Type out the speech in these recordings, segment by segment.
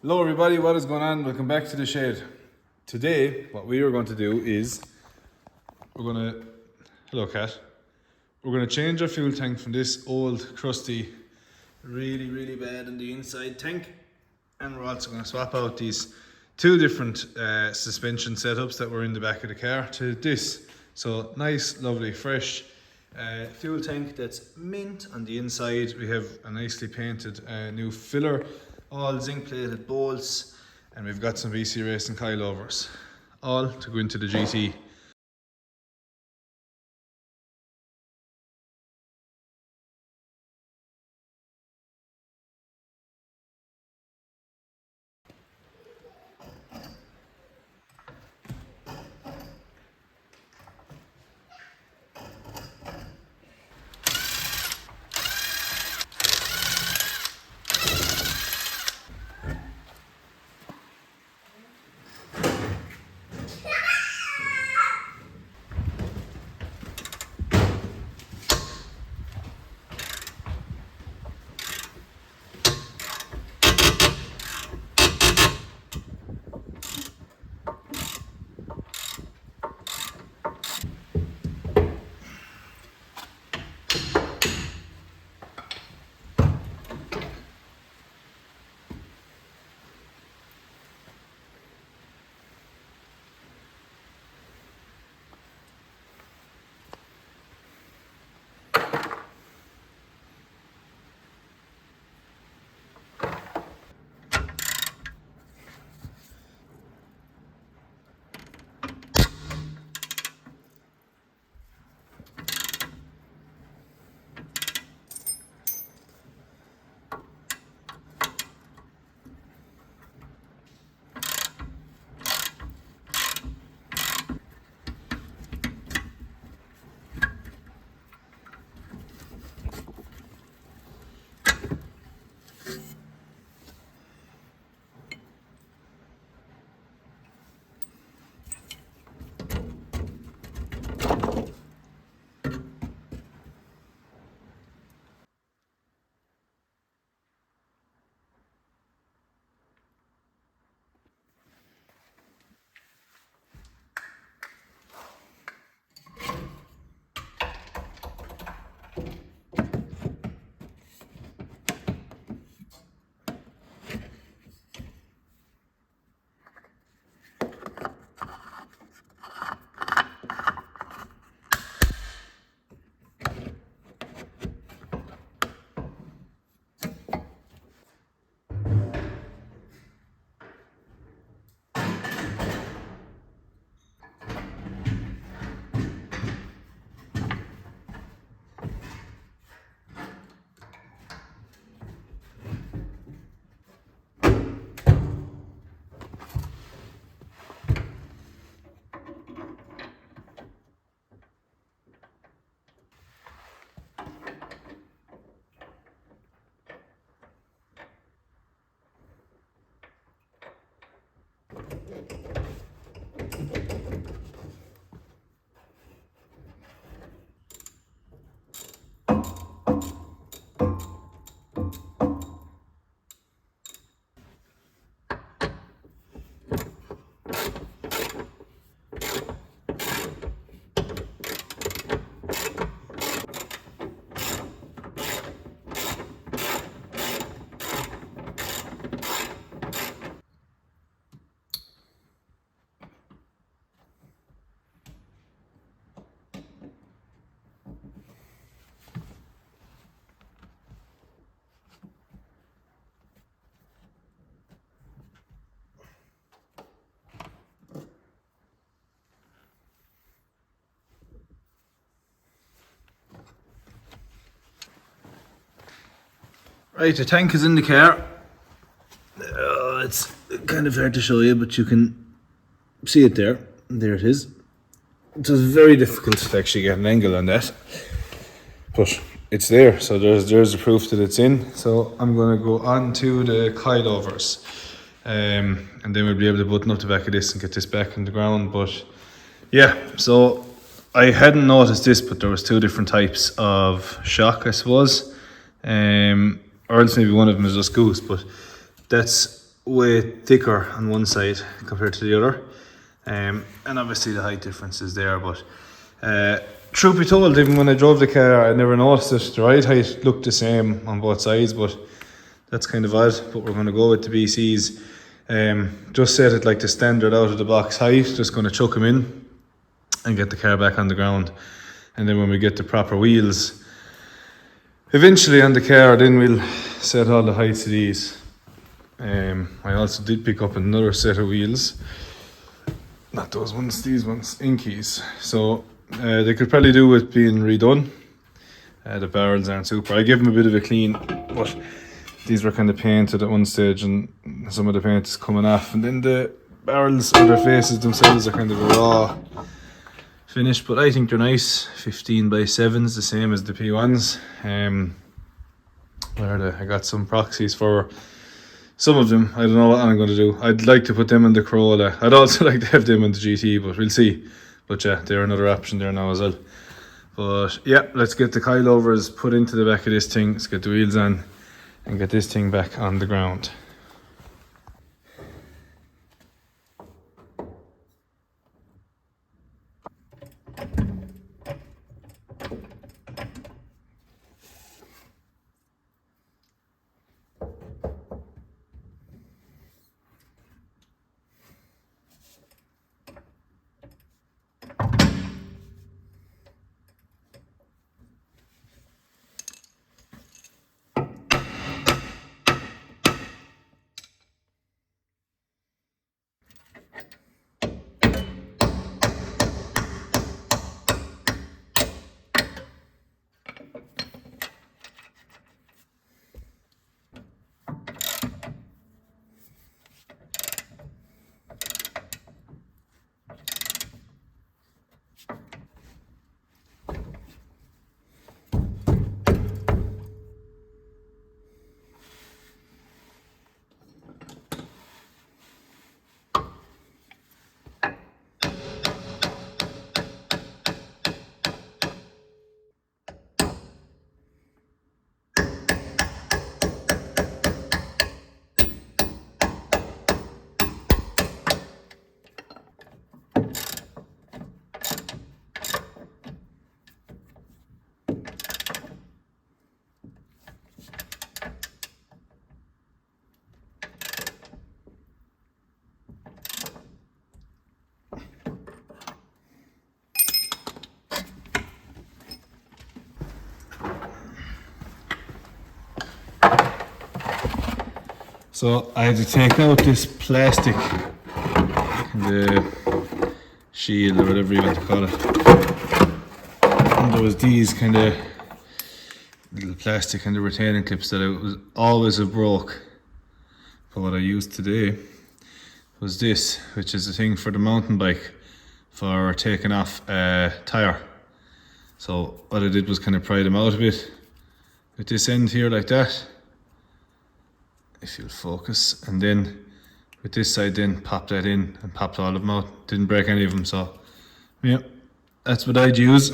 Hello everybody, what is going on? Welcome back to the shed. Today, what we are going to do is, hello cat. We're going to change our fuel tank from this old, crusty, really bad on the inside tank. And we're also going to swap out these two different suspension setups that were in the back of the car to this. So nice, lovely, fresh fuel tank that's mint on the inside. We have a nicely painted new filler, all zinc plated bolts, and we've got some VC Racing coilovers, all to go into the GT. Right, the tank is in the car. It's kind of hard to show you, but you can see it there. There it is. It was very difficult to actually get an angle on that, but it's there. So there's the proof that it's in. So I'm going to go on to the coilovers, and then we'll be able to button up the back of this and get this back on the ground. But yeah, so I hadn't noticed this, but there was two different types of shock, I suppose. Or else maybe one of them is just goose, but that's way thicker on one side compared to the other. And obviously the height difference is there, but truth be told, even when I drove the car, I never noticed it. The ride height looked the same on both sides, but that's kind of odd. But we're going to go with the BCs. Just set it like the standard out of the box height, just going to chuck them in and get the car back on the ground. And then when we get the proper wheels eventually on the car, then we'll set all the heights of these. I also did pick up another set of wheels, not those ones, these ones, Inkies. So they could probably do with being redone. The barrels aren't super. I gave them a bit of a clean, but these were kind of painted at one stage and some of the paint is coming off, and then the barrels or their faces themselves are kind of a raw finish, but I think they're nice. 15x7s, the same as the P1s. I got some proxies for some of them. I don't know what I'm going to do. I'd like to put them in the Corolla. I'd also like to have them in the GT, but we'll see. But yeah, they're another option there now as well. But yeah, let's get the coilovers put into the back of this thing. Let's get the wheels on and get this thing back on the ground. So I had to take out this plastic, the shield or whatever you want to call it. And there was these kind of little plastic and the retaining clips that I was always a broke. But what I used today was this, which is a thing for the mountain bike for taking off a tire. So what I did was kind of pry them out a bit with this end here like that, if you'll focus, and then with this side then pop that in and popped all of them out. Didn't break any of them, so yeah, that's what I'd use.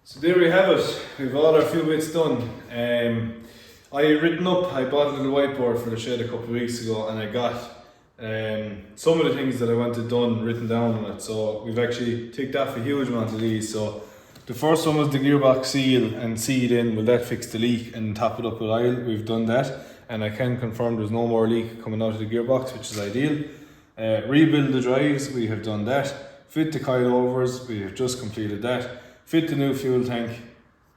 So there we have it. We've all our few bits done. I bought a little whiteboard for the shed a couple of weeks ago, and I got some of the things that I wanted done written down on it. So we've actually ticked off a huge amount of these. So the first one was the gearbox seal and seed in. Will that fix the leak and top it up with oil? We've done that, and I can confirm there's no more leak coming out of the gearbox, which is ideal. Rebuild the drives, we have done that. Fit the coilovers, we have just completed that. Fit the new fuel tank,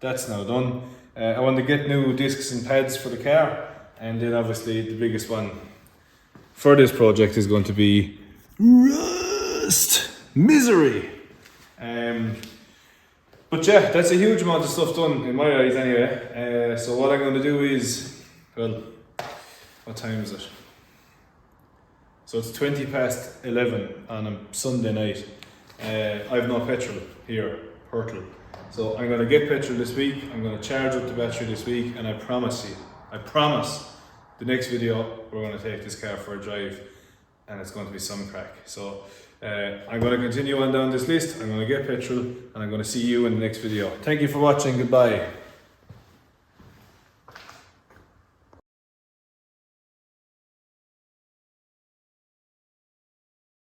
that's now done. I want to get new discs and pads for the car, and then obviously the biggest one for this project is going to be rust misery. But yeah, that's a huge amount of stuff done in my eyes anyway. So what I'm going to do is, well, what time is it? So it's 11:20 on a Sunday night. I have no petrol here, Hurtle. So I'm going to get petrol this week, I'm going to charge up the battery this week, and I promise the next video we're going to take this car for a drive, and it's going to be some crack. So I'm going to continue on down this list, I'm going to get petrol, and I'm going to see you in the next video. Thank you for watching, goodbye.